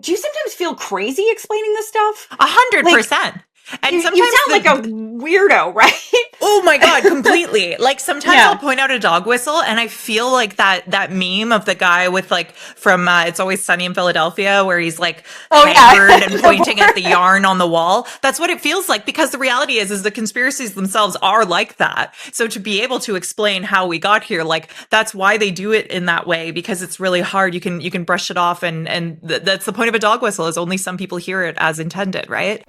do you sometimes feel crazy explaining this stuff? 100%. And sometimes you sound like a weirdo, right? Oh my God, completely. Like sometimes I'll point out a dog whistle and I feel like that meme of the guy with like from It's Always Sunny in Philadelphia where he's like haggard and pointing at the yarn on the wall. That's what it feels like, because the reality is the conspiracies themselves are like that. So to be able to explain how we got here, like that's why they do it in that way, because it's really hard. You can brush it off and that's the point of a dog whistle, is only some people hear it as intended, right?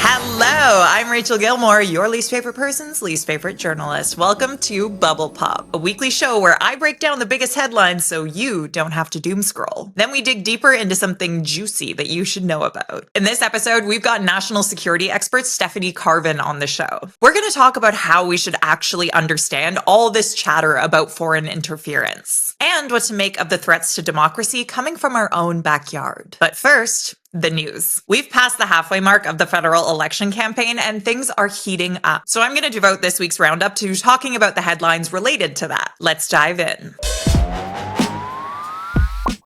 Hello, I'm Rachel Gilmore, your least favorite person's least favorite journalist. Welcome to Bubble Pop, a weekly show where I break down the biggest headlines so you don't have to doom scroll. Then we dig deeper into something juicy that you should know about. In this episode, we've got national security expert Stephanie Carvin on the show. We're going to talk about how we should actually understand all this chatter about foreign interference, and what to make of the threats to democracy coming from our own backyard. But first, the news. We've passed the halfway mark of the federal election campaign and things are heating up. So I'm going to devote this week's roundup to talking about the headlines related to that. Let's dive in.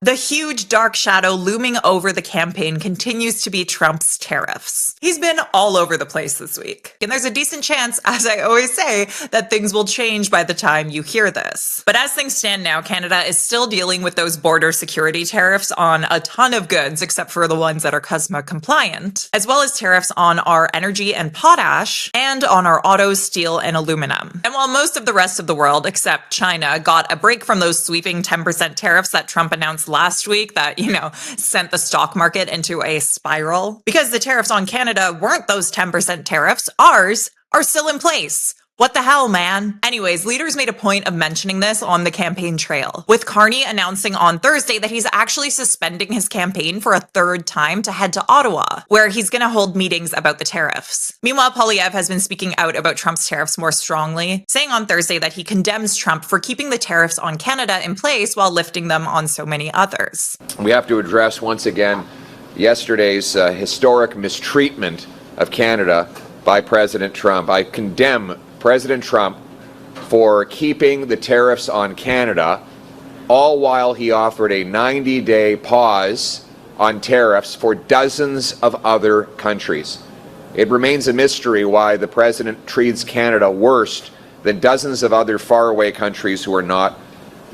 The huge dark shadow looming over the campaign continues to be Trump's tariffs. He's been all over the place this week. And there's a decent chance, as I always say, that things will change by the time you hear this. But as things stand now, Canada is still dealing with those border security tariffs on a ton of goods, except for the ones that are CUSMA compliant, as well as tariffs on our energy and potash, and on our autos, steel, and aluminum. And while most of the rest of the world, except China, got a break from those sweeping 10% tariffs that Trump announced last week that, sent the stock market into a spiral, because the tariffs on Canada weren't those 10% tariffs, ours are still in place. What the hell, man? Anyways, leaders made a point of mentioning this on the campaign trail, with Carney announcing on Thursday that he's actually suspending his campaign for a third time to head to Ottawa, where he's going to hold meetings about the tariffs. Meanwhile, Poilievre has been speaking out about Trump's tariffs more strongly, saying on Thursday that he condemns Trump for keeping the tariffs on Canada in place while lifting them on so many others. We have to address once again yesterday's historic mistreatment of Canada by President Trump. I condemn President Trump for keeping the tariffs on Canada, all while he offered a 90-day pause on tariffs for dozens of other countries. It remains a mystery why the president treats Canada worse than dozens of other faraway countries who are not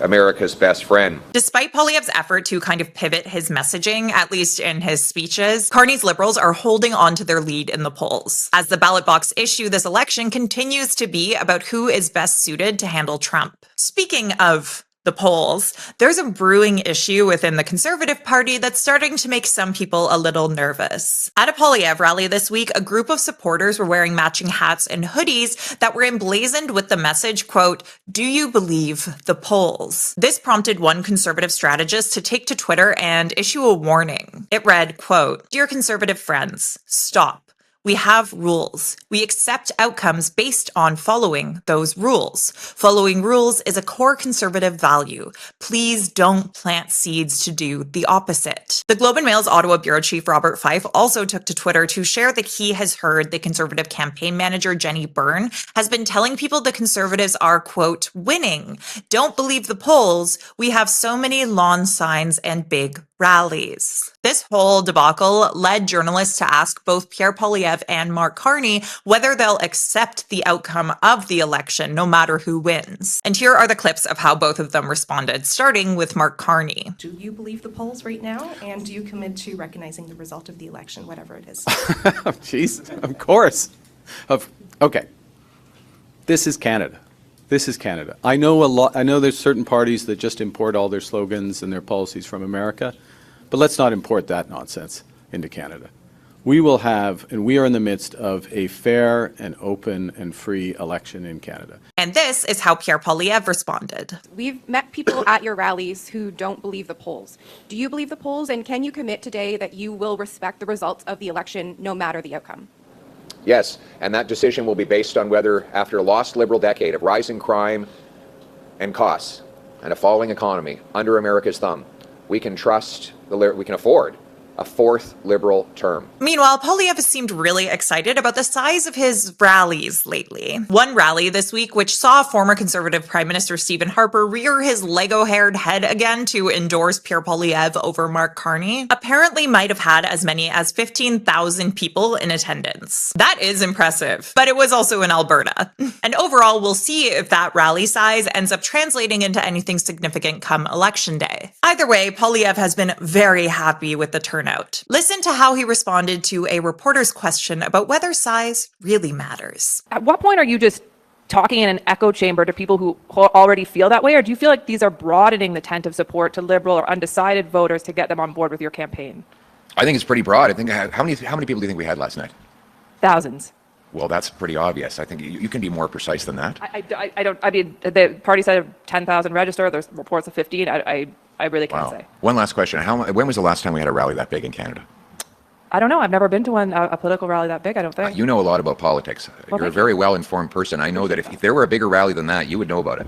America's best friend. Despite Poilievre's effort to kind of pivot his messaging, at least in his speeches, Carney's Liberals are holding on to their lead in the polls, as the ballot box issue this election continues to be about who is best suited to handle Trump. Speaking of the polls, there's a brewing issue within the Conservative Party that's starting to make some people a little nervous. At a Poilievre rally this week, a group of supporters were wearing matching hats and hoodies that were emblazoned with the message, quote, "Do you believe the polls?" This prompted one Conservative strategist to take to Twitter and issue a warning. It read, quote, "Dear Conservative friends, stop. We have rules. We accept outcomes based on following those rules. Following rules is a core Conservative value. Please don't plant seeds to do the opposite." The Globe and Mail's Ottawa bureau chief Robert Fife also took to Twitter to share that he has heard the Conservative campaign manager Jenny Byrne has been telling people the Conservatives are, quote, "winning. Don't believe the polls. We have so many lawn signs and big rallies." This whole debacle led journalists to ask both Pierre Poilievre and Mark Carney whether they'll accept the outcome of the election, no matter who wins. And here are the clips of how both of them responded, starting with Mark Carney. Do you believe the polls right now, and do you commit to recognizing the result of the election, whatever it is? Jeez, of course. Okay. This is Canada. This is Canada. I know there's certain parties that just import all their slogans and their policies from America, but let's not import that nonsense into Canada. We will have, and we are in the midst of, a fair and open and free election in Canada. And this is how Pierre Poilievre responded. We've met people at your rallies who don't believe the polls. Do you believe the polls, and can you commit today that you will respect the results of the election no matter the outcome? Yes, and that decision will be based on whether, after a lost Liberal decade of rising crime and costs and a falling economy under America's thumb, we can afford a fourth Liberal term. Meanwhile, Poilievre has seemed really excited about the size of his rallies lately. One rally this week, which saw former Conservative Prime Minister Stephen Harper rear his Lego-haired head again to endorse Pierre Poilievre over Mark Carney, apparently might have had as many as 15,000 people in attendance. That is impressive, but it was also in Alberta. And overall, we'll see if that rally size ends up translating into anything significant come election day. Either way, Poilievre has been very happy with the turnout. Listen to how he responded to a reporter's question about whether size really matters. At what point are you just talking in an echo chamber to people who already feel that way, or do you feel like these are broadening the tent of support to Liberal or undecided voters to get them on board with your campaign? I think it's pretty broad. I think how many people do you think we had last night? Thousands. Well, that's pretty obvious. I think you can be more precise than that. I don't. I mean, the party said 10,000 registered. There's reports of 15. I really can't say. One last question. When was the last time we had a rally that big in Canada? I don't know. I've never been to a political rally that big, I don't think. You know a lot about politics. You're a very well-informed person. I know that if there were a bigger rally than that, you would know about it.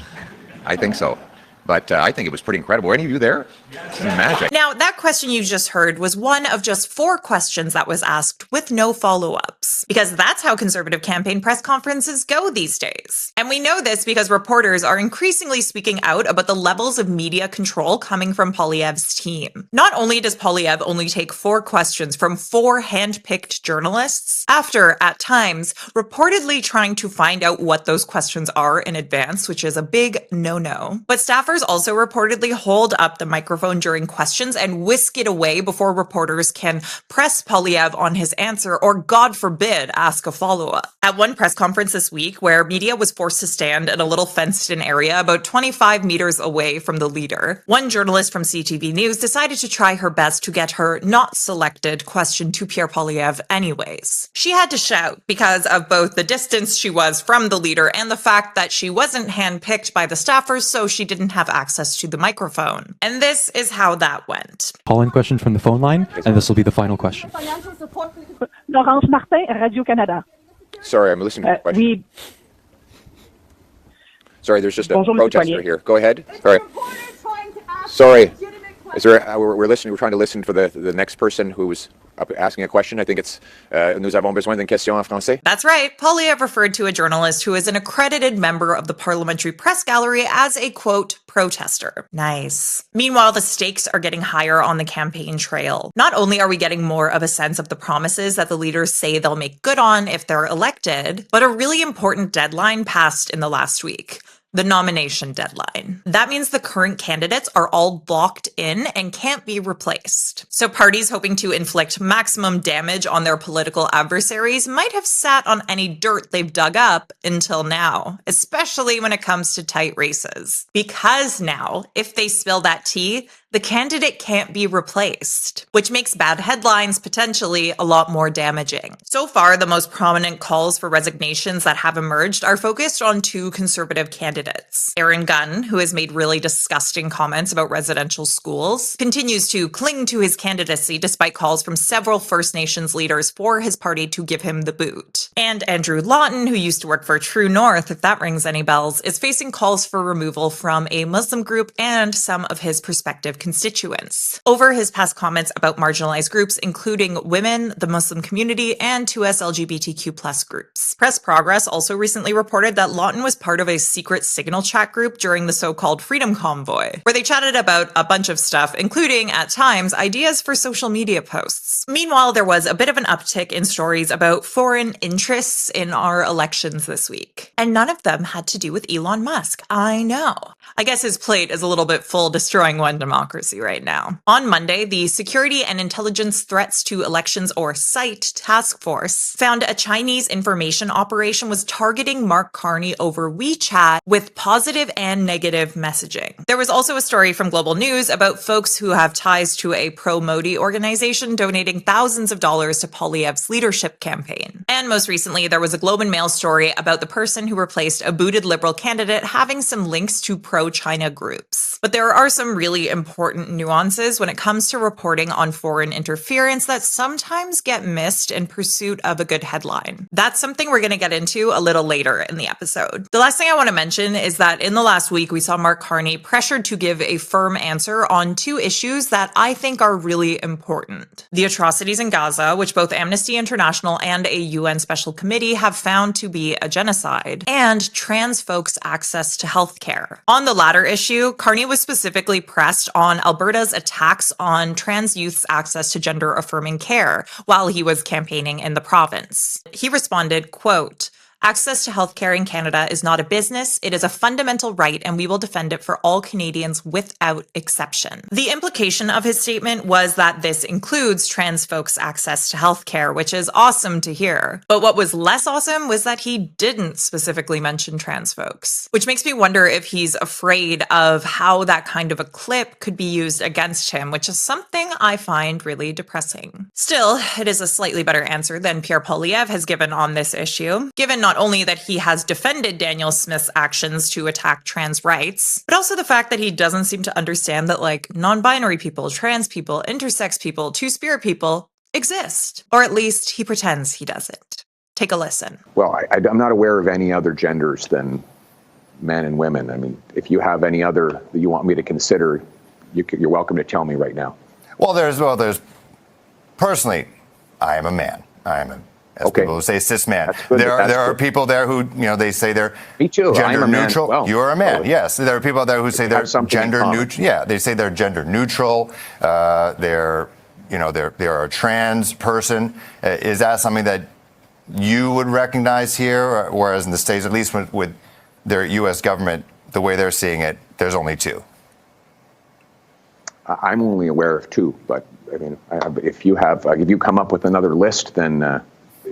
I think so. But I think it was pretty incredible. Were any of you there? This is magic. Now, that question you just heard was one of just 4 questions that was asked with no follow-ups, because that's how Conservative campaign press conferences go these days. And we know this because reporters are increasingly speaking out about the levels of media control coming from Poilievre's team. Not only does Poilievre only take 4 questions from 4 hand-picked journalists, after, at times, reportedly trying to find out what those questions are in advance, which is a big no-no, but staffers also reportedly hold up the microphone during questions and whisk it away before reporters can press Poilievre on his answer or, God forbid, ask a follow-up. At one press conference this week, where media was forced to stand in a little fenced-in area about 25 meters away from the leader, one journalist from CTV News decided to try her best to get her not-selected question to Pierre Poilievre anyways. She had to shout because of both the distance she was from the leader and the fact that she wasn't handpicked by the staffers, so she didn't have access to the microphone. And this is how that went. Call-in question from the phone line, and this will be the final question. Laurence Martin, Radio-Canada. Sorry, I'm listening to the question. Sorry, there's just a protester here. Go ahead. Sorry. Is there? We're listening. We're trying to listen for the next person who was asking a question. I think it's nous avons besoin d'une question en français. That's right. Poilievre referred to a journalist who is an accredited member of the Parliamentary Press Gallery as a, quote, protester. Nice. Meanwhile, the stakes are getting higher on the campaign trail. Not only are we getting more of a sense of the promises that the leaders say they'll make good on if they're elected, but a really important deadline passed in the last week. The nomination deadline. That means the current candidates are all locked in and can't be replaced. So parties hoping to inflict maximum damage on their political adversaries might have sat on any dirt they've dug up until now, especially when it comes to tight races. Because now, if they spill that tea, the candidate can't be replaced, which makes bad headlines potentially a lot more damaging. So far, the most prominent calls for resignations that have emerged are focused on 2 Conservative candidates. Aaron Gunn, who has made really disgusting comments about residential schools, continues to cling to his candidacy despite calls from several First Nations leaders for his party to give him the boot. And Andrew Lawton, who used to work for True North, if that rings any bells, is facing calls for removal from a Muslim group and some of his prospective constituents over his past comments about marginalized groups, including women, the Muslim community, and 2S LGBTQ+ groups. Press Progress also recently reported that Lawton was part of a secret Signal chat group during the so-called Freedom Convoy, where they chatted about a bunch of stuff, including, at times, ideas for social media posts. Meanwhile, there was a bit of an uptick in stories about foreign interests in our elections this week. And none of them had to do with Elon Musk. I know. I guess his plate is a little bit full destroying one democracy right now. On Monday, the Security and Intelligence Threats to Elections, or SITE task force, found a Chinese information operation was targeting Mark Carney over WeChat with positive and negative messaging. There was also a story from Global News about folks who have ties to a pro-Modi organization donating thousands of dollars to Poilievre's leadership campaign. And most recently, there was a Globe and Mail story about the person who replaced a booted Liberal candidate having some links to pro-China groups. But there are some really important important nuances when it comes to reporting on foreign interference that sometimes get missed in pursuit of a good headline. That's something we're going to get into a little later in the episode. The last thing I want to mention is that in the last week, we saw Mark Carney pressured to give a firm answer on two issues that I think are really important. The atrocities in Gaza, which both Amnesty International and a UN Special Committee have found to be a genocide, and trans folks' access to healthcare. On the latter issue, Carney was specifically pressed on Alberta's attacks on trans youth's access to gender-affirming care while he was campaigning in the province. He responded, quote, "Access to healthcare in Canada is not a business, it is a fundamental right, and we will defend it for all Canadians without exception." The implication of his statement was that this includes trans folks' access to healthcare, which is awesome to hear. But what was less awesome was that he didn't specifically mention trans folks, which makes me wonder if he's afraid of how that kind of a clip could be used against him, which is something I find really depressing. Still, it is a slightly better answer than Pierre Poilievre has given on this issue, given not only that he has defended Daniel Smith's actions to attack trans rights, but also the fact that he doesn't seem to understand that, like, non-binary people, trans people, intersex people, two-spirit people exist. Or at least he pretends he doesn't. Take a listen. Well, I'm not aware of any other genders than men and women. I mean, if you have any other that you want me to consider, you're welcome to tell me right now. Well, there's personally, I am a man. I am a Okay. People who say cis man. Good. There are people there who, they say they're Me too. gender I'm a neutral. Man. Well, you are a man. Yes. There are people there who say they're gender neutral. Yeah, they say they're gender neutral. They're a trans person. Is that something that you would recognize here? Whereas in the States, at least with their U.S. government, the way they're seeing it, there's only two. I'm only aware of two, but I mean, if you come up with another list, then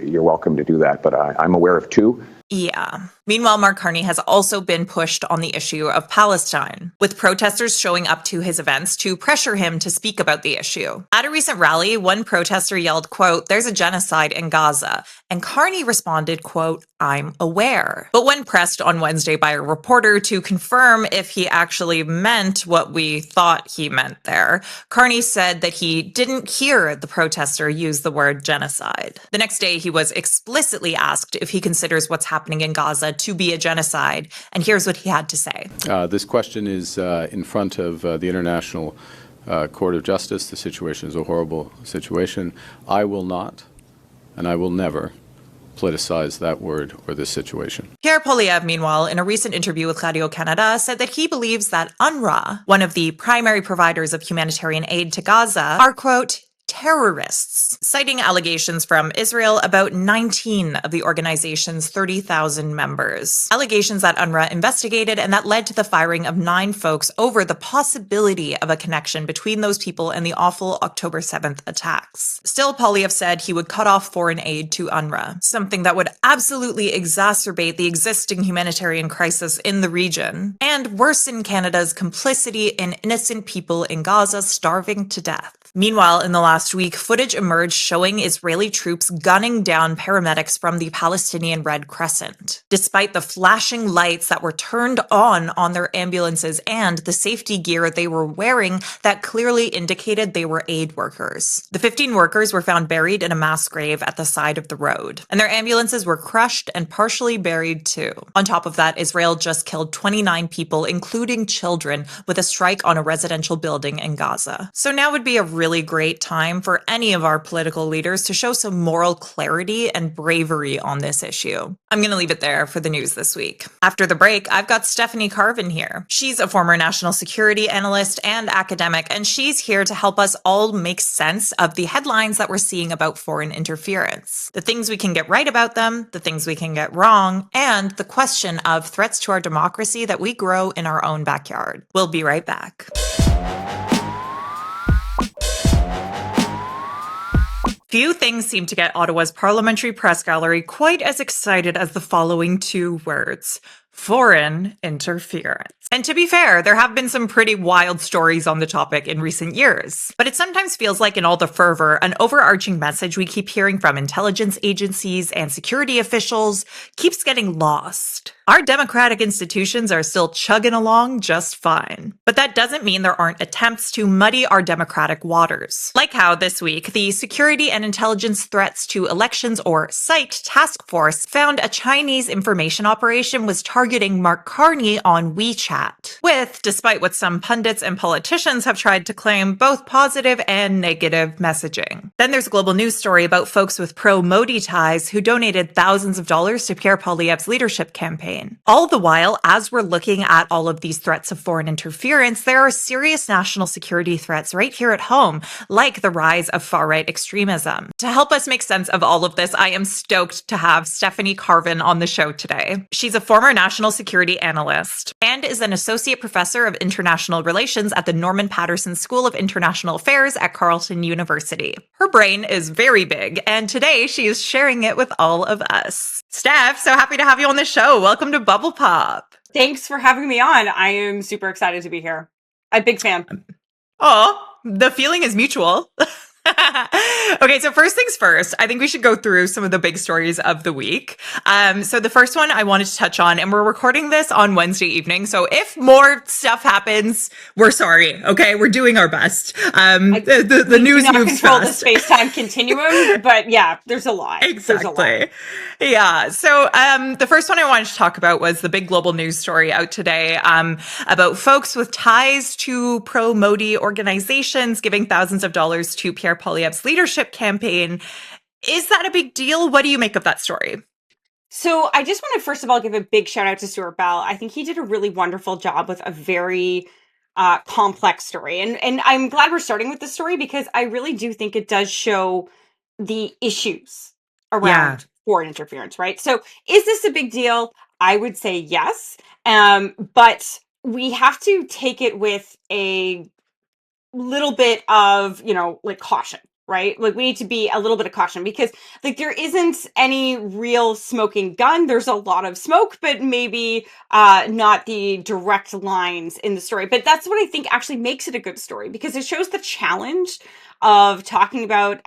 you're welcome to do that. But I'm aware of two. Yeah. Meanwhile, Mark Carney has also been pushed on the issue of Palestine, with protesters showing up to his events to pressure him to speak about the issue. At a recent rally, one protester yelled, quote, "There's a genocide in Gaza." And Carney responded, quote, "I'm aware." But when pressed on Wednesday by a reporter to confirm if he actually meant what we thought he meant there, Carney said that he didn't hear the protester use the word genocide. The next day, he was explicitly asked if he considers what's happening in Gaza to be a genocide, and here's what he had to say. This question is in front of the International Court of Justice. The situation is a horrible situation. I will not, and I will never, politicize that word or this situation. Pierre Poilievre, meanwhile, in a recent interview with Radio-Canada, said that he believes that UNRWA, one of the primary providers of humanitarian aid to Gaza, are, quote, terrorists, citing allegations from Israel about 19 of the organization's 30,000 members. Allegations that UNRWA investigated and that led to the firing of 9 folks over the possibility of a connection between those people and the awful October 7th attacks. Still, Poilievre said he would cut off foreign aid to UNRWA, something that would absolutely exacerbate the existing humanitarian crisis in the region and worsen Canada's complicity in innocent people in Gaza starving to death. Meanwhile, in the last week, footage emerged showing Israeli troops gunning down paramedics from the Palestinian Red Crescent, despite the flashing lights that were turned on their ambulances and the safety gear they were wearing that clearly indicated they were aid workers. The 15 workers were found buried in a mass grave at the side of the road, and their ambulances were crushed and partially buried too. On top of that, Israel just killed 29 people, including children, with a strike on a residential building in Gaza. So now would be a really great time for any of our political leaders to show some moral clarity and bravery on this issue. I'm going to leave it there for the news this week. After the break, I've got Stephanie Carvin here. She's a former national security analyst and academic, and she's here to help us all make sense of the headlines that we're seeing about foreign interference, the things we can get right about them, the things we can get wrong, and the question of threats to our democracy that we grow in our own backyard. We'll be right back. Few things seem to get Ottawa's parliamentary press gallery quite as excited as the following 2 words: foreign interference. And to be fair, there have been some pretty wild stories on the topic in recent years. But it sometimes feels like in all the fervor, an overarching message we keep hearing from intelligence agencies and security officials keeps getting lost. Our democratic institutions are still chugging along just fine. But that doesn't mean there aren't attempts to muddy our democratic waters. Like how this week, the Security and Intelligence Threats to Elections, or SITE task force, found a Chinese information operation was targeting Mark Carney on WeChat, with, despite what some pundits and politicians have tried to claim, both positive and negative messaging. Then there's a global news story about folks with pro-Modi ties who donated thousands of dollars to Pierre Poilievre's leadership campaign. All the while, as we're looking at all of these threats of foreign interference, there are serious national security threats right here at home, like the rise of far-right extremism. To help us make sense of all of this, I am stoked to have Stephanie Carvin on the show today. She's a former national security analyst and is an associate professor of international relations at the Norman Paterson School of International Affairs at Carleton University. Her brain is very big, and today she is sharing it with all of us. Steph, so happy to have you on the show. Welcome to Bubble Pop. Thanks for having me on. I am super excited to be here. I'm a big fan. Oh, the feeling is mutual. Okay, so first things first, I think we should go through some of the big stories of the week. So the first one I wanted to touch on, and we're recording this on Wednesday evening, so if more stuff happens, we're sorry, okay? We're doing our best. The news do not moves control fast. the space-time continuum, but yeah, there's a lot. There's a lot. Exactly. Yeah. So the first one I wanted to talk about was the big global news story out today about folks with ties to pro-Modi organizations giving thousands of dollars to Pierre Poilievre's leadership campaign. Is that a big deal? What do you make of that story? So I just want to first of all give a big shout out to Stuart Bell. I think he did a really wonderful job with a very complex story. And I'm glad we're starting with this story because I really do think it does show the issues around foreign interference, right? So is this a big deal? I would say yes. But we have to take it with a little bit of, like caution, right? Like we need to be a little bit of caution because like there isn't any real smoking gun. There's a lot of smoke, but maybe not the direct lines in the story. But that's what I think actually makes it a good story because it shows the challenge of talking about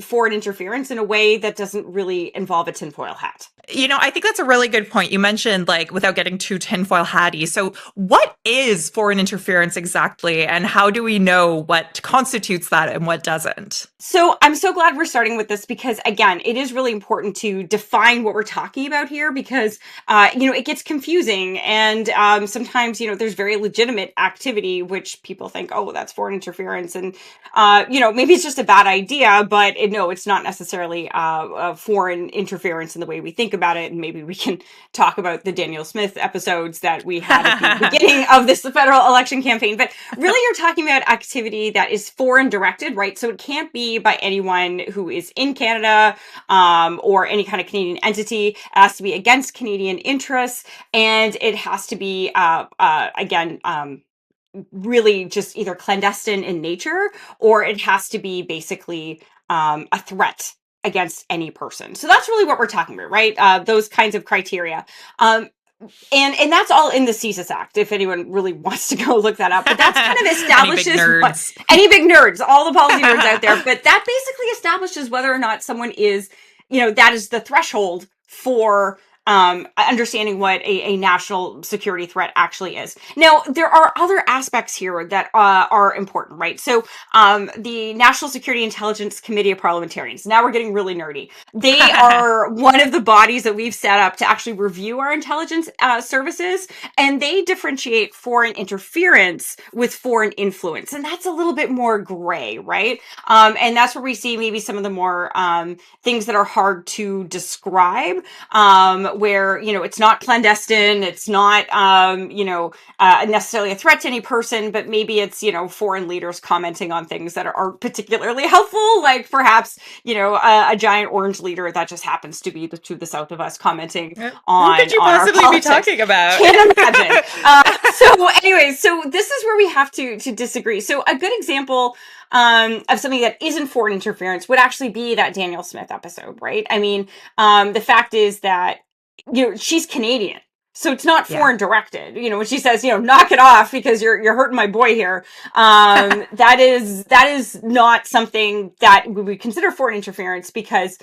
foreign interference in a way that doesn't really involve a tinfoil hat. I think that's a really good point. You mentioned, like, without getting too tinfoil hatty. So what is foreign interference exactly, and how do we know what constitutes that and what doesn't? So I'm so glad we're starting with this because, again, it is really important to define what we're talking about here because, it gets confusing. And sometimes, there's very legitimate activity, which people think, oh, well, that's foreign interference. And, maybe it's just a bad idea, but it's not necessarily foreign interference in the way we think about it. And maybe we can talk about the Daniel Smith episodes that we had at the beginning of this federal election campaign. But really, you're talking about activity that is foreign directed, right? So it can't be by anyone who is in Canada or any kind of Canadian entity. It has to be against Canadian interests. And it has to be, really just either clandestine in nature, or it has to be basically a threat against any person. So that's really what we're talking about, right? Those kinds of criteria. And that's all in the CSIS Act, if anyone really wants to go look that up. But that's kind of establishes any big nerds, all the policy nerds out there. But that basically establishes whether or not someone is, that is the threshold for understanding what a national security threat actually is. Now, there are other aspects here that are important, right? So the National Security Intelligence Committee of Parliamentarians, now we're getting really nerdy. They are one of the bodies that we've set up to actually review our intelligence services, and they differentiate foreign interference with foreign influence. And that's a little bit more gray, right? And that's where we see maybe some of the more things that are hard to describe, where, it's not clandestine, it's not, necessarily a threat to any person, but maybe it's, foreign leaders commenting on things that are particularly helpful, like perhaps, a giant orange leader that just happens to be to the south of us commenting on Who could you possibly be talking about? Can't imagine. So this is where we have to disagree. So a good example of something that isn't foreign interference would actually be that Daniel Smith episode, right? I mean, the fact is that she's Canadian. So it's not Yeah. foreign directed. You know, when she says, you know, knock it off because you're hurting my boy here. That is not something that we would consider foreign interference because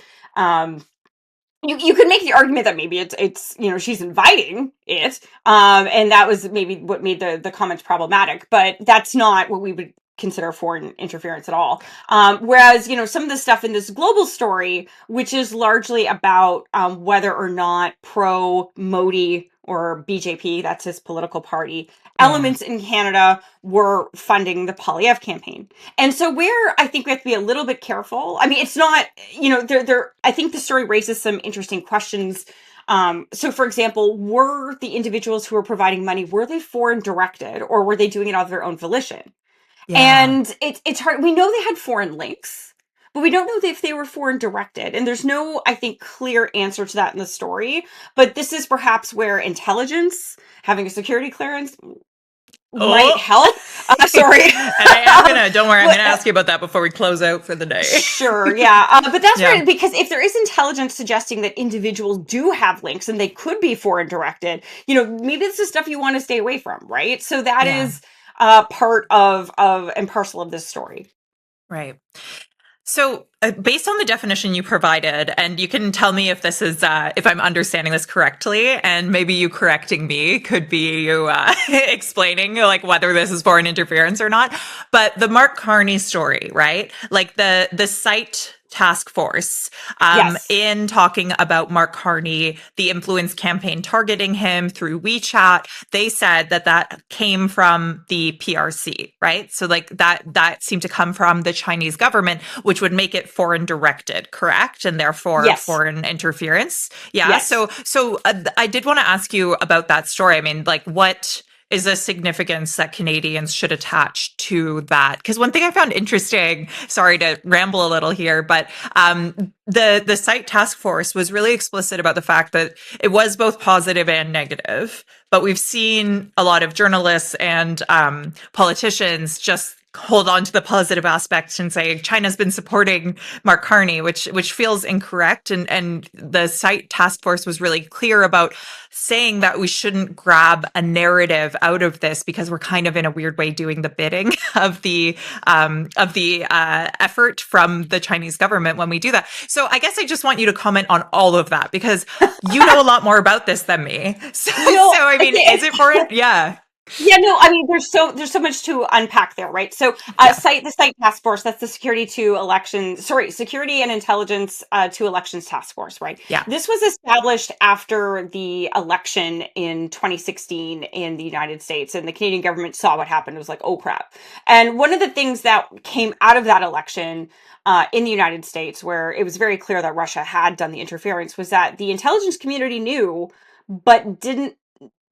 you could make the argument that maybe it's you know, she's inviting it, and that was maybe what made the comments problematic, but that's not what we would consider foreign interference at all. Whereas, you know, some of the stuff in this global story, which is largely about whether or not pro-Modi or BJP, that's his political party, elements in Canada were funding the Polyev campaign. And so where I think we have to be a little bit careful, I mean, it's not, you know, I think the story raises some interesting questions. So for example, were the individuals who were providing money, were they foreign directed or were they doing it of their own volition? And it's hard. We know they had foreign links, but we don't know if they were foreign directed. And there's no, I think, clear answer to that in the story. But this is perhaps where intelligence, having a security clearance, might help. Sorry. And don't worry, I'm gonna ask you about that before we close out for the day. Sure, yeah. But that's right, because if there is intelligence suggesting that individuals do have links and they could be foreign directed, you know, maybe this is stuff you want to stay away from, right? So that is part of and parcel of this story. Right. So based on the definition you provided, and you can tell me if this is, if I'm understanding this correctly, and maybe you correcting me could be you explaining like whether this is foreign interference or not. But the Mark Carney story, right? Like the site task force in talking about Mark Carney, the influence campaign targeting him through WeChat, they said that came from the PRC, right? So like that seemed to come from the Chinese government, which would make it foreign directed, correct? And therefore foreign interference. Yeah. Yes. So I did want to ask you about that story. I mean, like what is a significance that Canadians should attach to that? Because one thing I found interesting, sorry to ramble a little here, but the site task force was really explicit about the fact that it was both positive and negative. But we've seen a lot of journalists and politicians just hold on to the positive aspects and say China's been supporting Mark Carney, which feels incorrect. And the site task force was really clear about saying that we shouldn't grab a narrative out of this because we're kind of in a weird way doing the bidding of the effort from the Chinese government when we do that. So I guess I just want you to comment on all of that because you know a lot more about this than me. So I mean, is it for it? Yeah. Yeah, no, I mean, there's so much to unpack there, right? So, the site task force, that's the security and intelligence to elections task force, right? Yeah. This was established after the election in 2016 in the United States, and the Canadian government saw what happened. It was like, oh crap. And one of the things that came out of that election in the United States, where it was very clear that Russia had done the interference, was that the intelligence community knew, but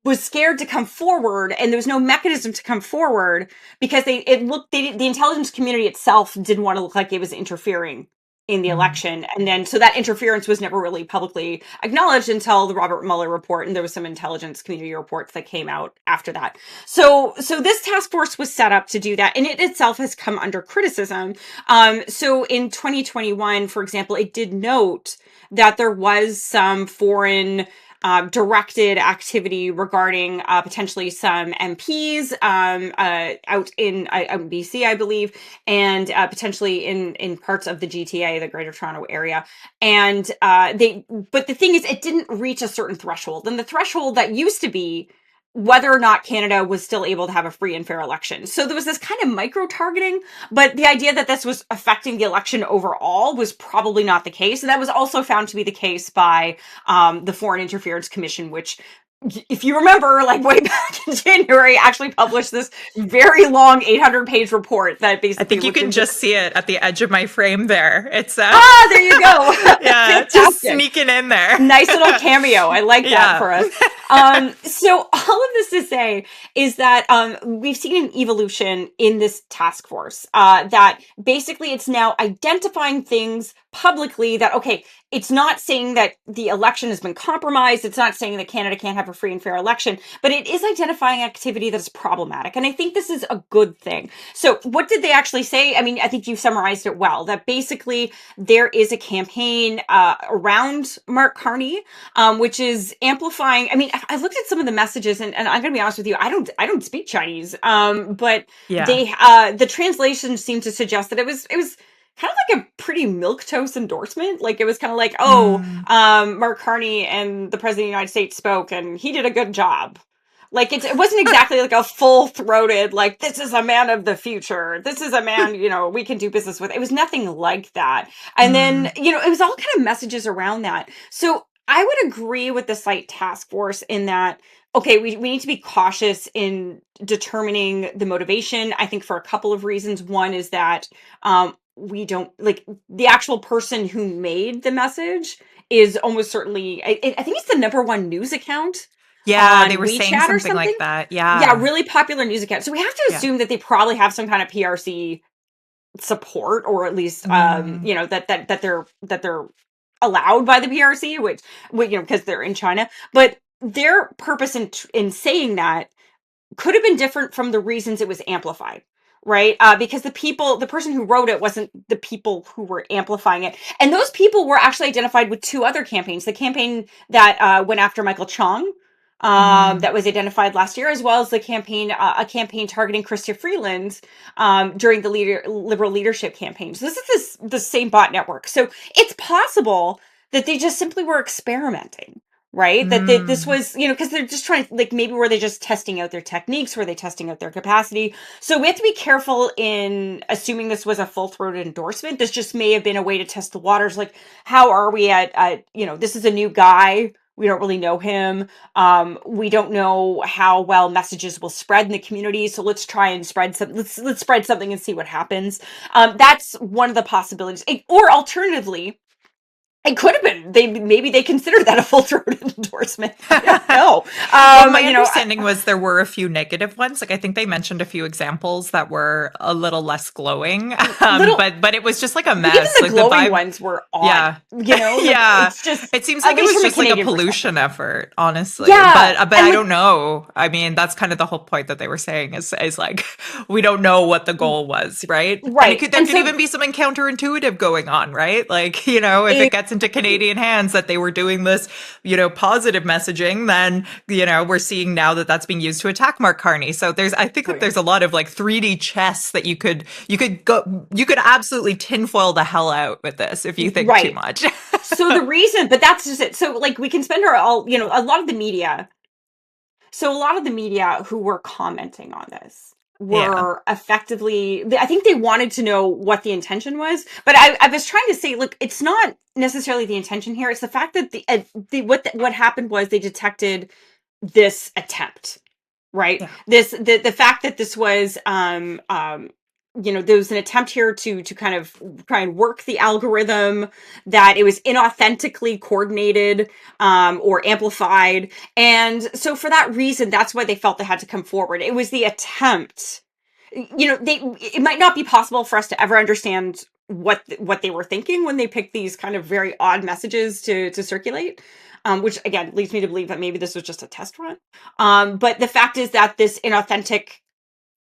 was scared to come forward, and there was no mechanism to come forward because the intelligence community itself didn't want to look like it was interfering in the election. And then, so that interference was never really publicly acknowledged until the Robert Mueller report, and there was some intelligence community reports that came out after that. So this task force was set up to do that, and it itself has come under criticism. So in 2021, for example, it did note that there was some foreign directed activity regarding potentially some MPs out in BC, I believe, and potentially in parts of the GTA, the Greater Toronto Area. And but the thing is, it didn't reach a certain threshold, and the threshold that used to be whether or not Canada was still able to have a free and fair election. So there was this kind of micro-targeting, but the idea that this was affecting the election overall was probably not the case. And that was also found to be the case by the Foreign Interference Commission, which, if you remember, like way back in January, actually published this very long 800-page report that basically... I think you can just see it at the edge of my frame there. It's there you go. Yeah, just sneaking in there. Nice little cameo. I like that for us. So all of this to say is that we've seen an evolution in this task force that basically it's now identifying things publicly that, okay, it's not saying that the election has been compromised. It's not saying that Canada can't have have a free and fair election, but it is identifying activity that's problematic. And I think this is a good thing. So what did they actually say? I mean, I think you summarized it well, that basically there is a campaign around Mark Carney, which is amplifying. I mean, I looked at some of the messages, and I'm going to be honest with you, I don't speak Chinese, but the translation seemed to suggest that it was kind of like a pretty milquetoast endorsement. Like, it was kind of like, Mark Carney and the president of the United States spoke and he did a good job. Like, it wasn't exactly like a full-throated, like, this is a man of the future. This is a man, we can do business with. It was nothing like that. And then, it was all kind of messages around that. So I would agree with the site task force in that, okay, we need to be cautious in determining the motivation, I think, for a couple of reasons. One is that we don't, like, the actual person who made the message is almost certainly, I think it's the #1 news account. Yeah, they were WeChat saying something like that. Yeah. Yeah, really popular news account. So we have to assume that they probably have some kind of PRC support, or at least that they're allowed by the PRC, which because they're in China. But their purpose in saying that could have been different from the reasons it was amplified. Right? Because the person who wrote it wasn't the people who were amplifying it. And those people were actually identified with 2 other campaigns. The campaign that went after Michael Chong, that was identified last year, as well as a campaign targeting Chrystia Freeland during the Liberal leadership campaign. So this is the same bot network. So it's possible that they just simply were experimenting. Right? That this was, because they're just trying to, like, maybe were they just testing out their techniques? Were they testing out their capacity? So we have to be careful in assuming this was a full-throated endorsement. This just may have been a way to test the waters. Like, how are we at this is a new guy. We don't really know him. We don't know how well messages will spread in the community. So let's try and spread some. Let's spread something and see what happens. That's one of the possibilities. Or alternatively, it could have been. Maybe they considered that a full-throated endorsement. I don't know. Well, my understanding was there were a few negative ones. Like, I think they mentioned a few examples that were a little less glowing, but it was just like a mess. Even the like glowing ones were odd. Yeah, It's just. It seems like it was just like a pollution effort, honestly. Yeah, but I don't know. I mean, that's kind of the whole point that they were saying is like we don't know what the goal was, right? Right. And there could even be something counterintuitive going on, right? Like, if it gets into Canadian hands that they were doing this, positive messaging, then, we're seeing now that that's being used to attack Mark Carney. So I think that there's a lot of like 3D chess that you could absolutely tinfoil the hell out with this if you think too much. So the reason, but that's just it. So, like, we can spend a lot of the media. So a lot of the media who were commenting on this were effectively, I think they wanted to know what the intention was, but I was trying to say, look, it's not necessarily the intention here. It's the fact that what happened was they detected this attempt, right? Yeah. The fact that this was, there was an attempt here to kind of try and work the algorithm, that it was inauthentically coordinated or amplified. And so for that reason, that's why they felt they had to come forward. It was the attempt. It might not be possible for us to ever understand what they were thinking when they picked these kind of very odd messages to circulate. Which again leads me to believe that maybe this was just a test run. But the fact is that this inauthentic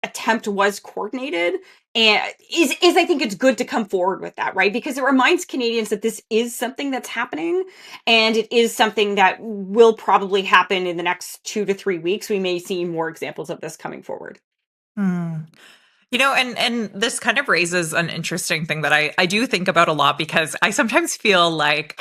attempt was coordinated, and I think it's good to come forward with that, right? Because it reminds Canadians that this is something that's happening, and it is something that will probably happen in the next 2 to 3 weeks. We may see more examples of this coming forward. And this kind of raises an interesting thing that I do think about a lot, because I sometimes feel like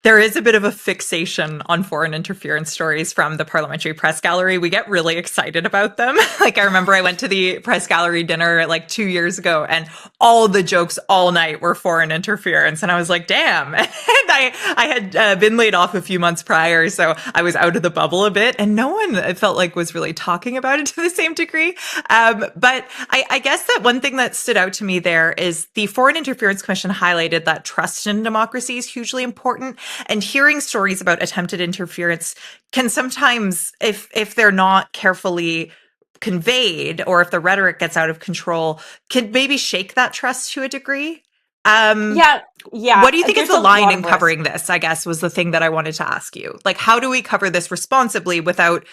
there is a bit of a fixation on foreign interference stories from the Parliamentary Press Gallery. We get really excited about them. Like, I remember I went to the Press Gallery dinner like 2 years ago, and all the jokes all night were foreign interference. And I was like, damn. And I had been laid off a few months prior, so I was out of the bubble a bit, and no one, it felt like, was really talking about it to the same degree. But I guess that one thing that stood out to me there is the Foreign Interference Commission highlighted that trust in democracy is hugely important. And hearing stories about attempted interference can sometimes, if they're not carefully conveyed, or if the rhetoric gets out of control, can maybe shake that trust to a degree. Yeah, yeah. What do you think is There's the a lot line of in risk. covering this, I guess, was the thing that I wanted to ask you. Like, how do we cover this responsibly without,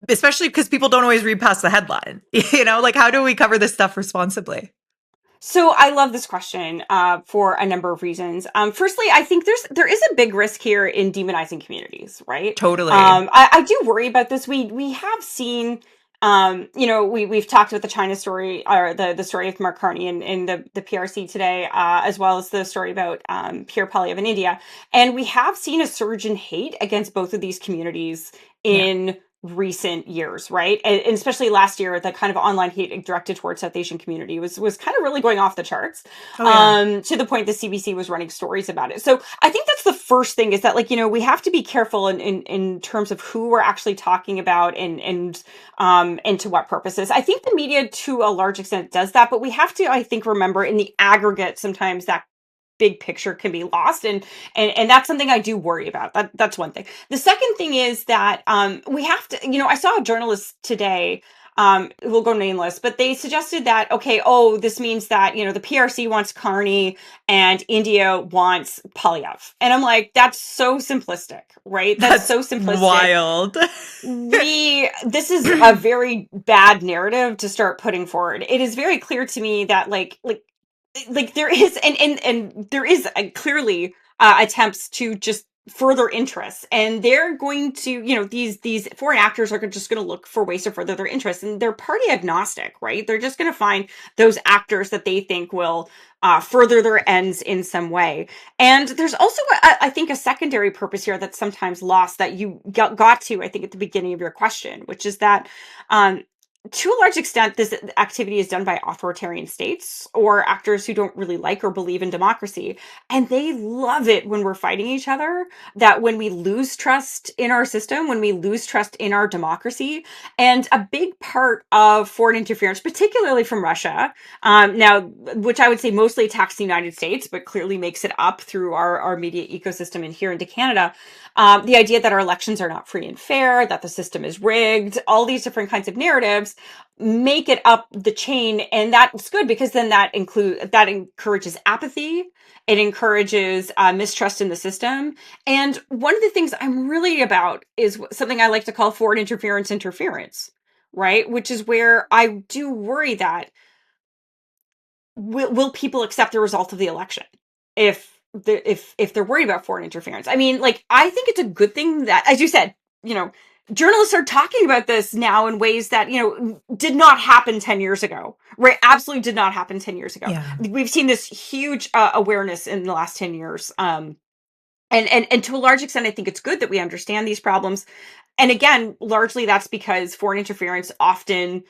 especially because people don't always read past the headline, like how do we cover this stuff responsibly? So I love this question for a number of reasons. Firstly, I think there is a big risk here in demonizing communities, right? Totally. I do worry about this. We have seen, we've talked about the China story or the story of Mark Carney in the PRC today, as well as the story about Pierre Poilievre in India, and we have seen a surge in hate against both of these communities in recent years, right? And especially last year, the kind of online hate directed towards South Asian community was kind of really going off the charts. To the point the CBC was running stories about it. So I think that's the first thing, is that, like, we have to be careful in terms of who we're actually talking about and to what purposes. I think the media to a large extent does that, but we have to, I think, remember in the aggregate, sometimes that big picture can be lost, and that's something I do worry about. That's one thing. The second thing is that we have to, I saw a journalist today who will go nameless, but they suggested that, okay, this means that, the PRC wants Carney and India wants Poilievre. And I'm like, that's so simplistic, right? That's so simplistic. Wild. This is a very bad narrative to start putting forward. It is very clear to me that like there is and there is clearly attempts to just further interests, and they're going to, these foreign actors are just going to look for ways to further their interests, and they're party agnostic, right? They're just going to find those actors that they think will further their ends in some way. And there's also I think a secondary purpose here that's sometimes lost, that you got to, I think, at the beginning of your question, which is that to a large extent, this activity is done by authoritarian states or actors who don't really like or believe in democracy. And they love it when we're fighting each other, that when we lose trust in our system, when we lose trust in our democracy. And a big part of foreign interference, particularly from Russia, now, which I would say mostly attacks the United States, but clearly makes it up through our media ecosystem and here into Canada, the idea that our elections are not free and fair, that the system is rigged, all these different kinds of narratives make it up the chain. And that's good, because then that encourages apathy. It encourages mistrust in the system. And one of the things I'm really about is something I like to call foreign interference, right? Which is where I do worry that will people accept the result of the election if they're worried about foreign interference? I mean, like, I think it's a good thing that, as you said, journalists are talking about this now in ways that, did not happen 10 years ago, right? Absolutely did not happen 10 years ago. Yeah. We've seen this huge awareness in the last 10 years. And to a large extent, I think it's good that we understand these problems. And again, largely that's because foreign interference often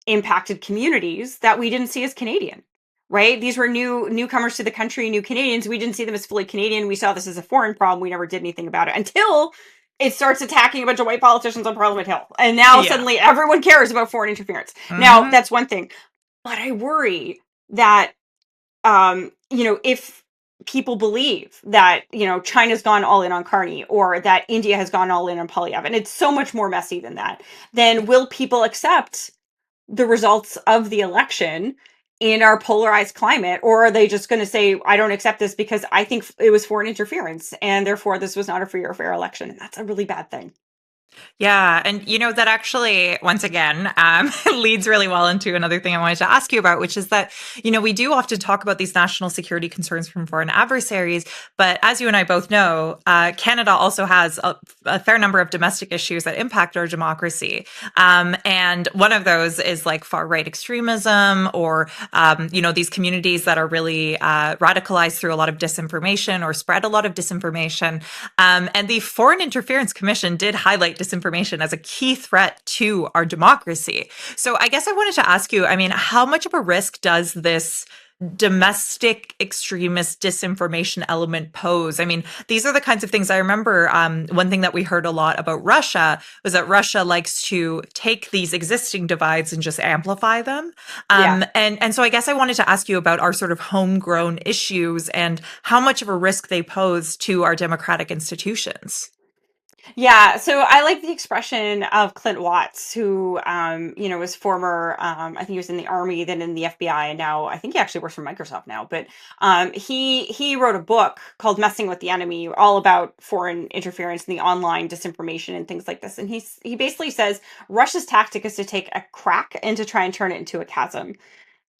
impacted communities that we didn't see as Canadian, right? These were newcomers to the country, new Canadians. We didn't see them as fully Canadian. We saw this as a foreign problem. We never did anything about it until it starts attacking a bunch of white politicians on Parliament Hill. And now suddenly everyone cares about foreign interference. Now, that's one thing. But I worry that, if people believe that, China's gone all in on Carney, or that India has gone all in on Poilievre, and it's so much more messy than that, then will people accept the results of the election in our polarized climate? Or are they just going to say, I don't accept this because I think it was foreign interference, and therefore this was not a free or fair election? And that's a really bad thing. Yeah. And, that actually, once again, leads really well into another thing I wanted to ask you about, which is that, we do often talk about these national security concerns from foreign adversaries. But as you and I both know, Canada also has a fair number of domestic issues that impact our democracy. And one of those is like far right extremism, or, these communities that are really radicalized through a lot of disinformation or spread a lot of disinformation. And the Foreign Interference Commission did highlight disinformation as a key threat to our democracy. So I guess I wanted to ask you, how much of a risk does this domestic extremist disinformation element pose? These are the kinds of things I remember. One thing that we heard a lot about Russia was that Russia likes to take these existing divides and just amplify them. And so I guess I wanted to ask you about our sort of homegrown issues and how much of a risk they pose to our democratic institutions. Yeah, so I like the expression of Clint Watts, who, was former, I think he was in the Army, then in the FBI, and now I think he actually works for Microsoft now. But he wrote a book called "Messing with the Enemy," all about foreign interference and the online disinformation and things like this. And he basically says Russia's tactic is to take a crack and to try and turn it into a chasm.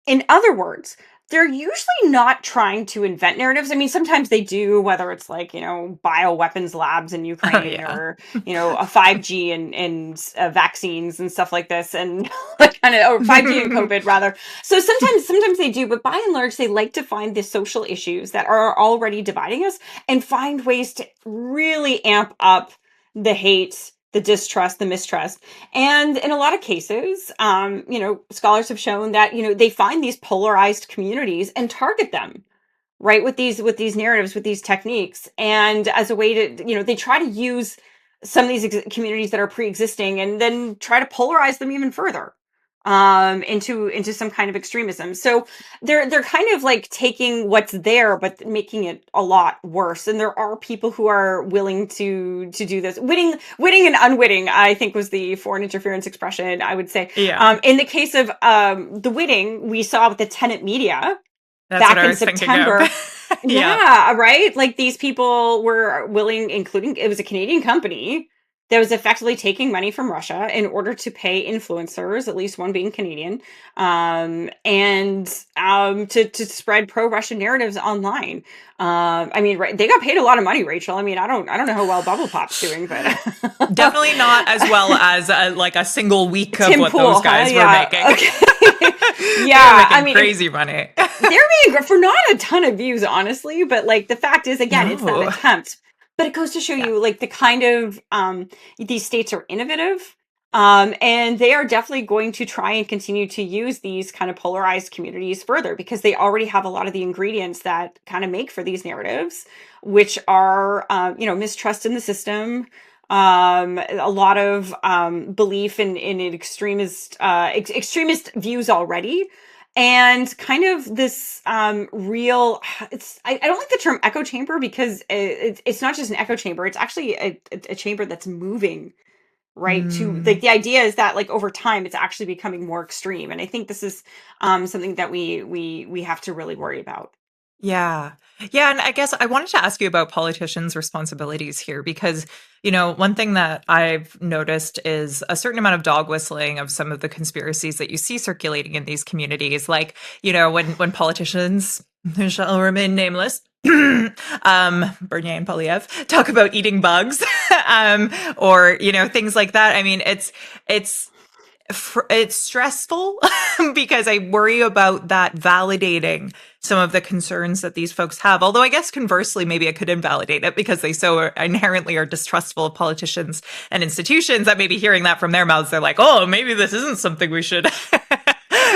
In other words, they're usually not trying to invent narratives. I mean, sometimes they do, whether it's like, bioweapons labs in Ukraine Yeah. or, a 5G and vaccines and stuff like this and like or 5G and COVID rather. So sometimes they do, but by and large, they like to find the social issues that are already dividing us and find ways to really amp up the hate, the distrust, the mistrust. And in a lot of cases, scholars have shown that, they find these polarized communities and target them, right? With these narratives, with these techniques. And as a way to, they try to use some of these communities that are pre-existing and then try to polarize them even further into some kind of extremism. So they're kind of like taking what's there but making it a lot worse. And there are people who are willing to do this. Witting and unwitting, I think, was the foreign interference expression, I would say. Yeah. In the case of the witting, we saw with the Tenet Media That's back what I in was thinking September. of. Yeah, right? Like these people were willing, including, it was a Canadian company that was effectively taking money from Russia in order to pay influencers, at least one being Canadian, and to spread pro-Russian narratives online. Right, they got paid a lot of money, Rachel. I mean, I don't know how well Bubble Pop's doing, but Definitely not as well as a single week of Tim what Pool, those guys huh? were Yeah. making. Okay. They're making crazy money. They're being for not a ton of views, honestly, but like the fact is, again, it's that No. attempt. But it goes to show you like the kind of these states are innovative. And they are definitely going to try and continue to use these kind of polarized communities further because they already have a lot of the ingredients that kind of make for these narratives, which are, mistrust in the system, a lot of belief in extremist views already. And kind of this real, I don't like the term echo chamber because it's not just an echo chamber. It's actually a chamber that's moving, right? To like the idea is that like over time it's actually becoming more extreme. And I think this is something that we have to really worry about. Yeah. Yeah. And I guess I wanted to ask you about politicians' responsibilities here because, one thing that I've noticed is a certain amount of dog whistling of some of the conspiracies that you see circulating in these communities. Like, when politicians, who shall remain nameless, Bernier and Polyev talk about eating bugs, or, things like that. I mean, it's stressful because I worry about that validating some of the concerns that these folks have. Although I guess conversely, maybe it could invalidate it because they so inherently are distrustful of politicians and institutions that maybe hearing that from their mouths, they're like, oh, maybe this isn't something we should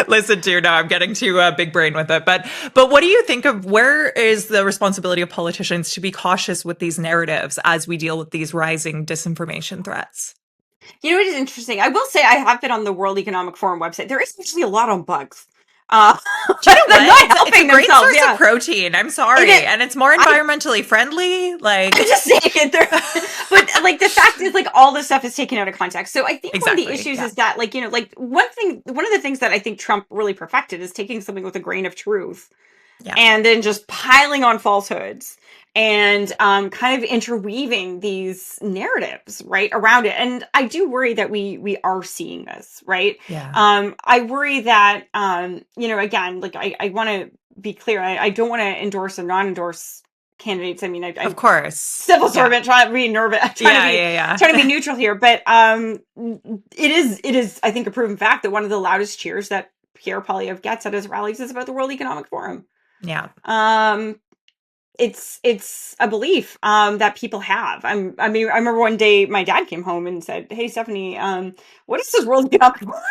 listen to. Now I'm getting too big brain with it. But what do you think of where is the responsibility of politicians to be cautious with these narratives as we deal with these rising disinformation threats? You know, it is interesting. I will say I have been on the World Economic Forum website. There is actually a lot on bugs. Do you know they're not what? It's a helping great themselves, source yeah. of protein. I'm sorry, and it's more environmentally friendly. Like, I'm just saying it there, but like the fact is, like all this stuff is taken out of context. So I think one of the issues is that, like, one of the things that I think Trump really perfected is taking something with a grain of truth, and then just piling on falsehoods and kind of interweaving these narratives right around it. And I do worry that we are seeing this, right? Yeah. I worry that again, like I want to be clear. I don't want to endorse or non-endorse candidates. I mean, of course, civil servant, trying to be nervous, trying to be neutral here. But it is I think a proven fact that one of the loudest cheers that Pierre Poilievre gets at his rallies is about the World Economic Forum. Yeah. It's a belief that people have. I remember one day my dad came home and said, "Hey, Stephanie, what is this World Economic Forum?"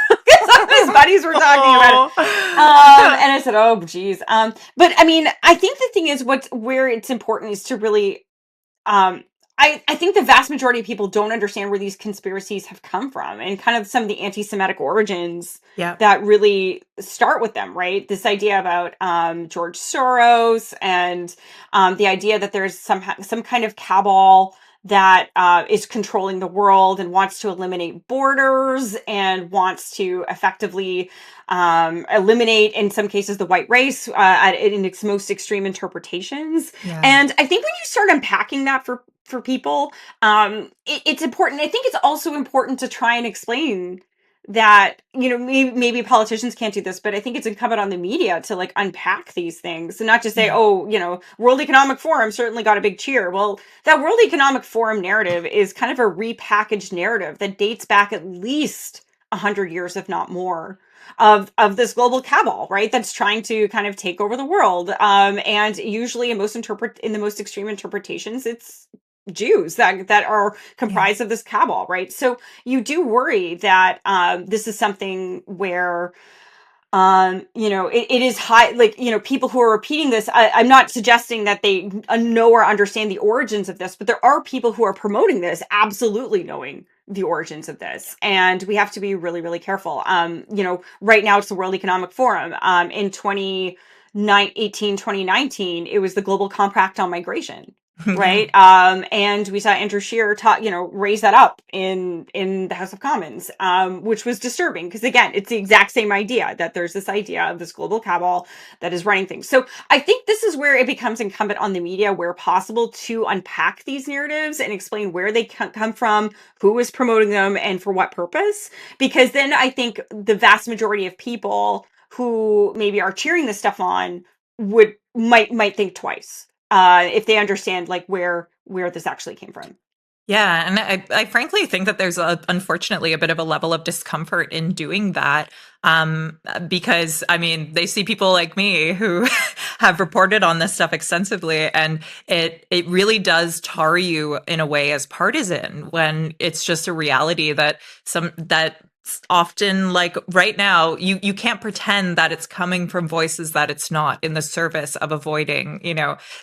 Some of his buddies were talking about it, and I said, "Oh, geez." But I mean, I think the thing is, where it's important is to really. I think the vast majority of people don't understand where these conspiracies have come from and kind of some of the anti-Semitic origins that really start with them, right? This idea about George Soros and the idea that there's some kind of cabal that is controlling the world and wants to eliminate borders and wants to effectively eliminate, in some cases, the white race in its most extreme interpretations. Yeah. And I think when you start unpacking that for people, it's important. I think it's also important to try and explain that, maybe politicians can't do this, but I think it's incumbent on the media to like unpack these things and not just say, World Economic Forum certainly got a big cheer. Well, that World Economic Forum narrative is kind of a repackaged narrative that dates back at least 100 years, if not more, of this global cabal, right? That's trying to kind of take over the world. And usually in the most extreme interpretations, it's Jews that are comprised of this cabal, right? So you do worry that this is something where it is high, like, people who are repeating this, I'm not suggesting that they know or understand the origins of this, but there are people who are promoting this absolutely knowing the origins of this. And we have to be really, really careful. Right now it's the World Economic Forum. In 2019, it was the Global Compact on Migration. Right. And we saw Andrew Scheer raise that up in the House of Commons, which was disturbing because, again, it's the exact same idea that there's this idea of this global cabal that is running things. So I think this is where it becomes incumbent on the media, where possible, to unpack these narratives and explain where they come from, who is promoting them, and for what purpose. Because then I think the vast majority of people who maybe are cheering this stuff on might think twice. If they understand like where this actually came from. Yeah, and I frankly think that there's unfortunately a bit of a level of discomfort in doing that, because they see people like me who have reported on this stuff extensively, and it really does tar you in a way as partisan when it's just a reality that often, like right now, you can't pretend that it's coming from voices that it's not, in the service of avoiding,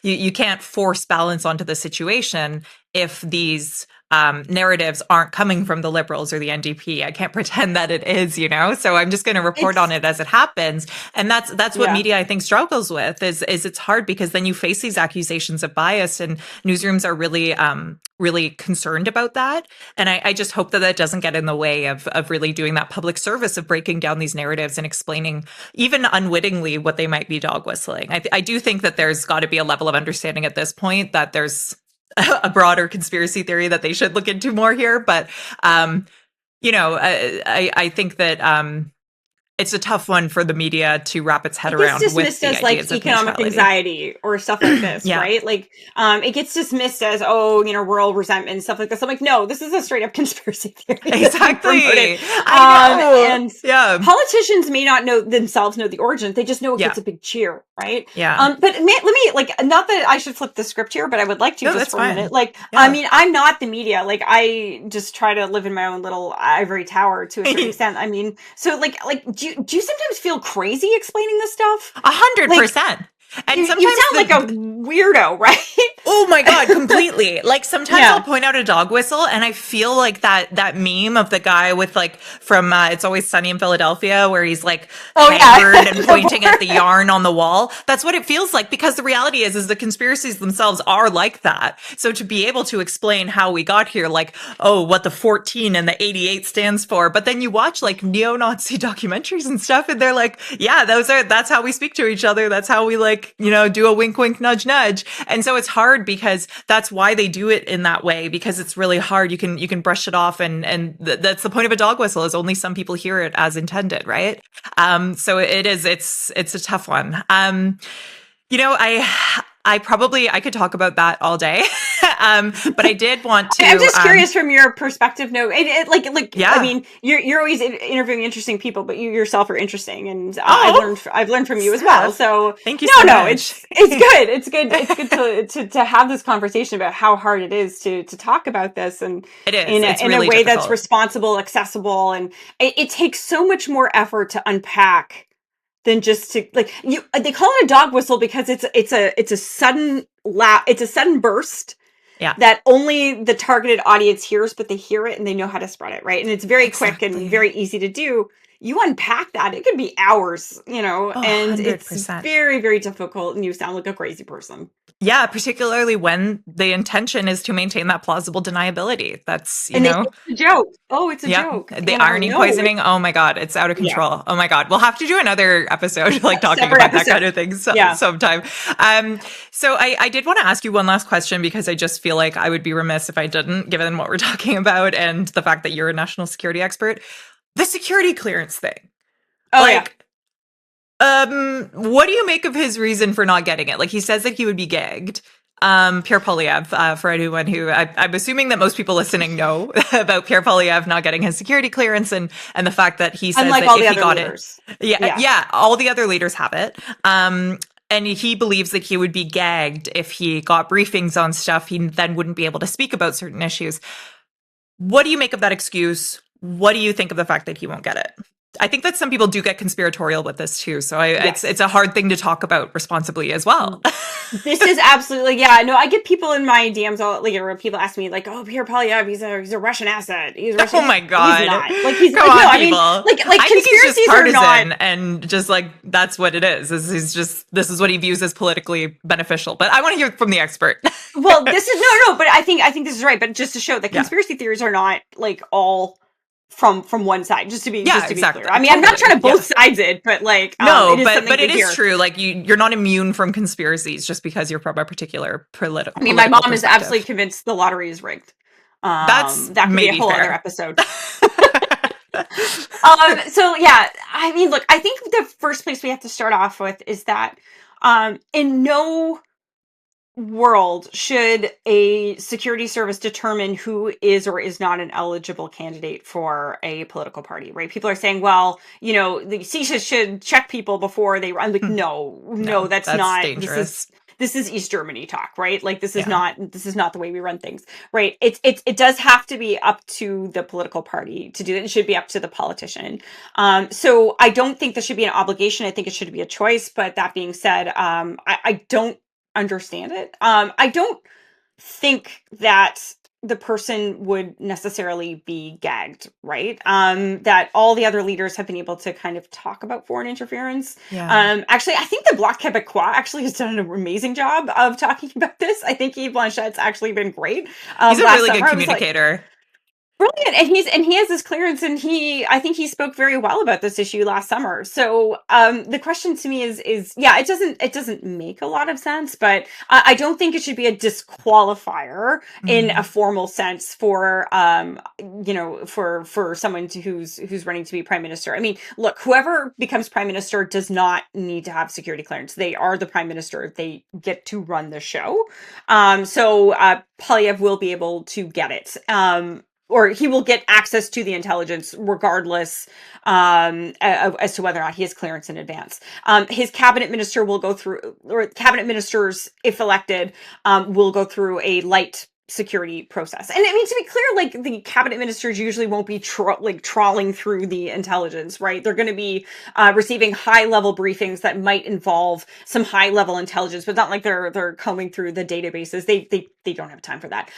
you can't force balance onto the situation if these narratives aren't coming from the Liberals or the NDP. I can't pretend that it is, so I'm just going to report on it as it happens. And that's what media, I think, struggles with is it's hard because then you face these accusations of bias, and newsrooms are really concerned about that. And I just hope that doesn't get in the way of really doing that public service of breaking down these narratives and explaining, even unwittingly, what they might be dog whistling. I do think that there's got to be a level of understanding at this point that there's a broader conspiracy theory that they should look into more here. But, I think that it's a tough one for the media to wrap its head around. It's with dismissed the as like ideas of economic neutrality. anxiety or stuff like this, right? Like, it gets dismissed as, rural resentment and stuff like this. I'm like, no, this is a straight up conspiracy theory. Exactly. I know. And politicians may not know the origin. They just know it gets a big cheer, right? Yeah. But let me, not that I should flip the script here, but I would like to just for a minute. I'm not the media. Like, I just try to live in my own little ivory tower to a certain extent. So do you sometimes feel crazy explaining this stuff? 100%. And you sometimes sound like a weirdo, right? Oh my God, completely. Like sometimes I'll point out a dog whistle and I feel like that meme of the guy with from It's Always Sunny in Philadelphia where he's haggard and pointing at the yarn on the wall. That's what it feels like, because the reality is the conspiracies themselves are like that. So to be able to explain how we got here, what the 14 and the 88 stands for, but then you watch neo-Nazi documentaries and stuff and they're like, yeah, that's how we speak to each other. That's how we do a wink, wink, nudge, nudge. And so it's hard because that's why they do it in that way, because it's really hard. You can brush it off. And that's the point of a dog whistle, is only some people hear it as intended. Right. So it's a tough one. I could talk about that all day. But I did want to. I'm just curious from your perspective. No, you're always interviewing interesting people, but you yourself are interesting, and I've learned from you as well. So thank you so much. It's good to have this conversation about how hard it is to talk about this, and it is in really a way difficult. that's responsible, accessible, and it takes so much more effort to unpack than just to they call it a dog whistle because it's a sudden burst that only the targeted audience hears, but they hear it and they know how to spread it, right? And it's very quick and very easy to do. you unpack that, it could be hours, and it's 100%. very, very difficult, and you sound like a crazy person. Yeah, particularly when the intention is to maintain that plausible deniability. That's, And it's a joke. Oh, it's a Yep. joke. The irony No, poisoning. Oh my God. It's out of Yeah. control. Oh my God. We'll have to do another episode, like talking Separate about that kind episode. of thing Yeah. sometime. So I did want to ask you one last question, because I just feel like I would be remiss if I didn't, given what we're talking about and the fact that you're a national security expert. The security clearance thing. Oh, yeah. What do you make of his reason for not getting it? Like, he says that he would be gagged. Pierre Poilievre, for anyone who I'm assuming that most people listening know about Pierre Poilievre not getting his security clearance, and the fact that he says Unlike that all if the he other got leaders. yeah, all the other leaders have it. And he believes that he would be gagged if he got briefings on stuff. He then wouldn't be able to speak about certain issues. What do you make of that excuse? What do you think of the fact that he won't get it? I think that some people do get conspiratorial with this too. So Yes. it's a hard thing to talk about responsibly as well. This is absolutely, yeah. No, I get people in my DMs all where people ask me like, "Oh, Pierre Poilievre, he's a Russian asset. He's a Russian." Oh my God. He's not. Like he's Come like, on, no, I mean, people. like I think he's just conspiracies are partisan not. and just like that's what it is. This is what he views as politically beneficial. But I want to hear from the expert. Well, this is no, but I think this is right. But just to show that conspiracy theories are not like all from one side. Just to be exactly. clear. I mean, I'm not trying to both sides it, but like no, it is but it hear. is true. Like you're not immune from conspiracies just because you're from a particular political. I mean, my mom is absolutely convinced the lottery is rigged. That could be a whole other episode. So yeah, I mean, look, I think the first place we have to start off with is that in no world should a security service determine who is or is not an eligible candidate for a political party, right? People are saying, well, the CISA should check people before they run. Like, no, that's not dangerous. This is East Germany talk, right? Like this is not the way we run things, right? It does have to be up to the political party to do it. It should be up to the politician. So I don't think this should be an obligation. I think it should be a choice. But that being said, I don't understand it. I don't think that the person would necessarily be gagged, right? That all the other leaders have been able to kind of talk about foreign interference. Yeah. Actually, I think the Bloc Québécois actually has done an amazing job of talking about this. I think Yves Blanchet's actually been great. He's a really good communicator. Brilliant, and he has this clearance, and I think he spoke very well about this issue last summer. So the question to me is it doesn't make a lot of sense, but I don't think it should be a disqualifier in a formal sense for for someone who's running to be prime minister. I mean, look, whoever becomes prime minister does not need to have security clearance. They are the prime minister. They get to run the show. So Poilievre will be able to get it. Or he will get access to the intelligence regardless as to whether or not he has clearance in advance. His cabinet minister will go through, or cabinet ministers, if elected, will go through a light security process. And I mean, to be clear, like the cabinet ministers usually won't be trawling through the intelligence, right? They're going to be receiving high level briefings that might involve some high level intelligence, but not like they're combing through the databases. They don't have time for that.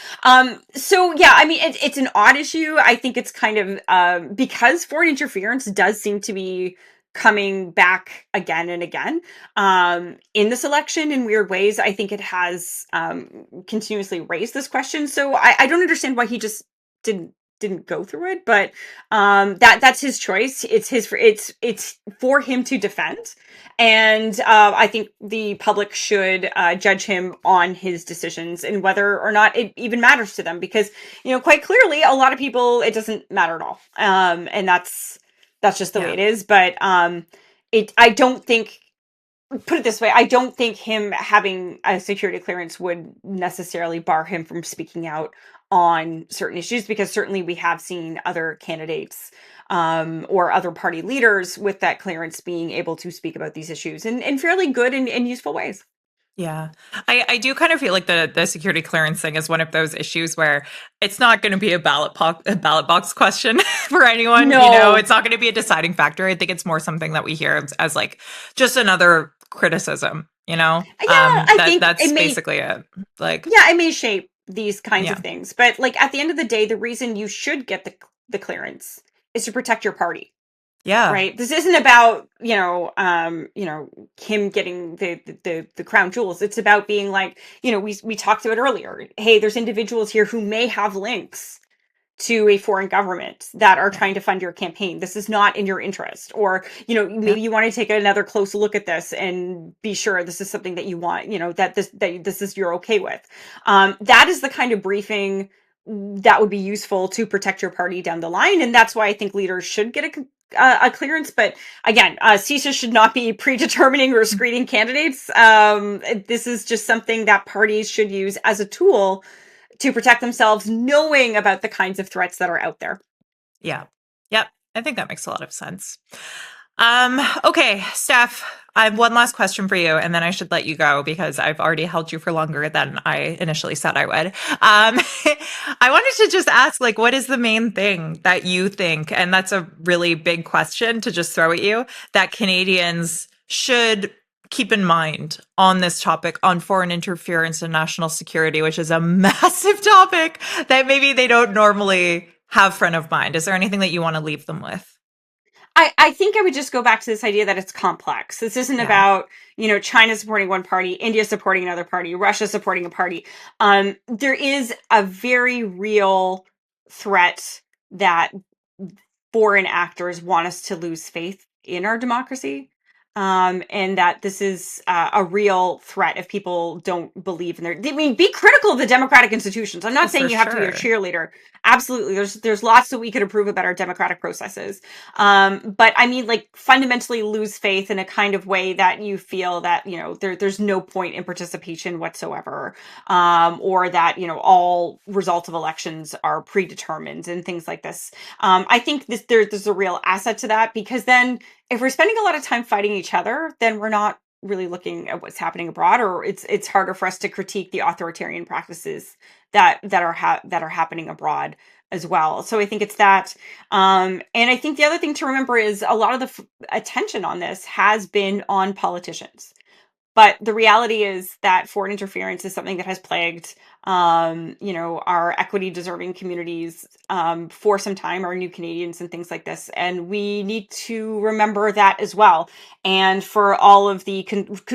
So yeah, I mean, it's an odd issue. I think it's kind of because foreign interference does seem to be coming back again and again in this election in weird ways. I think it has continuously raised this question. So I don't understand why he just didn't go through it, but that's his choice. It's for him to defend, and I think the public should judge him on his decisions and whether or not it even matters to them, because quite clearly a lot of people it doesn't matter at all, and that's just the way it is. But I don't think, put it this way, I don't think him having a security clearance would necessarily bar him from speaking out on certain issues, because certainly we have seen other candidates or other party leaders with that clearance being able to speak about these issues in fairly good and useful ways. Yeah, I do kind of feel like the security clearance thing is one of those issues where it's not going to be a ballot box question for anyone. No. It's not going to be a deciding factor. I think it's more something that we hear as like just another criticism. Yeah, I think that's basically it. Like, yeah, it may shape these kinds of things, but like at the end of the day, the reason you should get the clearance is to protect your party. Yeah. Right. This isn't about, Kim getting the crown jewels. It's about being like, we talked about earlier. Hey, there's individuals here who may have links to a foreign government that are trying to fund your campaign. This is not in your interest. Or, maybe you want to take another close look at this and be sure this is something that you want, that this is you're okay with. That is the kind of briefing that would be useful to protect your party down the line. And that's why I think leaders should get a clearance. But again, CISA should not be predetermining or screening candidates. This is just something that parties should use as a tool to protect themselves, knowing about the kinds of threats that are out there. Yeah. Yep. I think that makes a lot of sense. Okay, Steph, I have one last question for you, and then I should let you go because I've already held you for longer than I initially said I would. I wanted to just ask, what is the main thing that you think, and that's a really big question to just throw at you, that Canadians should keep in mind on this topic, on foreign interference and national security, which is a massive topic that maybe they don't normally have front of mind? Is there anything that you want to leave them with? I think I would just go back to this idea that it's complex. This isn't about, China supporting one party, India supporting another party, Russia supporting a party. There is a very real threat that foreign actors want us to lose faith in our democracy. And that this is a real threat if people don't believe in be critical of the democratic institutions. I'm not saying you have to be a cheerleader. Absolutely. There's lots that we could improve about our democratic processes. But fundamentally lose faith in a kind of way that you feel that, there's no point in participation whatsoever. Or that, all results of elections are predetermined and things like this. I think there's a real asset to that, because then if we're spending a lot of time fighting each other, then we're not really looking at what's happening abroad, or it's harder for us to critique the authoritarian practices that are happening abroad as well. So I think it's that. And I think the other thing to remember is a lot of the attention on this has been on politicians. But the reality is that foreign interference is something that has plagued, our equity deserving communities for some time, our new Canadians and things like this. And we need to remember that as well. And for all of the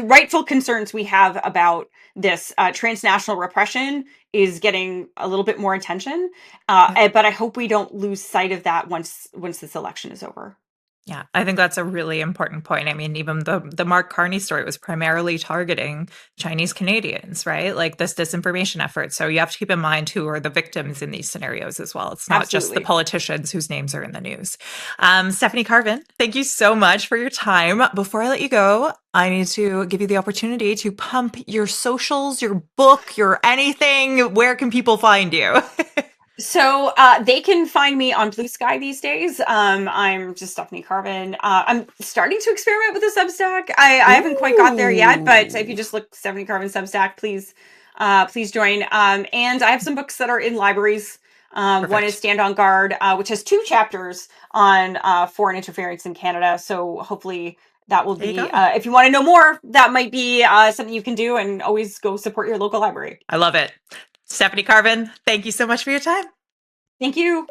rightful concerns we have about this, transnational repression is getting a little bit more attention. But I hope we don't lose sight of that once this election is over. Yeah, I think that's a really important point. I mean, even the Mark Carney story was primarily targeting Chinese Canadians, right? This disinformation effort. So you have to keep in mind who are the victims in these scenarios as well. It's not just the politicians whose names are in the news. Stephanie Carvin, thank you so much for your time. Before I let you go, I need to give you the opportunity to pump your socials, your book, your anything. Where can people find you? So they can find me on Blue Sky these days. I'm just Stephanie Carvin. I'm starting to experiment with the Substack. I haven't quite got there yet, but if you just look Stephanie Carvin Substack, please join. And I have some books that are in libraries. One is Stand on Guard, which has 2 chapters on foreign interference in Canada. So hopefully that will be, if you want to know more, that might be something you can do, and always go support your local library. I love it. Stephanie Carvin, thank you so much for your time. Thank you.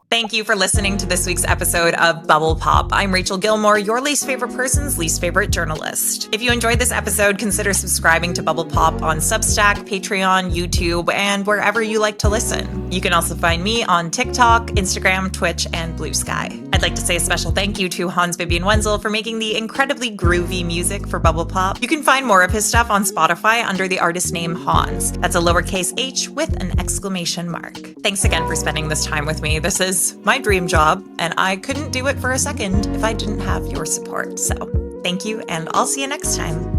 Thank you for listening to this week's episode of Bubble Pop. I'm Rachel Gilmore, your least favorite person's least favorite journalist. If you enjoyed this episode, consider subscribing to Bubble Pop on Substack, Patreon, YouTube, and wherever you like to listen. You can also find me on TikTok, Instagram, Twitch, and Blue Sky. I'd like to say a special thank you to Hans Bibian Wenzel for making the incredibly groovy music for Bubble Pop. You can find more of his stuff on Spotify under the artist name Hans. That's a lowercase h with an exclamation mark. Thanks again for spending this time with me. This is my dream job, and I couldn't do it for a second if I didn't have your support. So thank you, and I'll see you next time.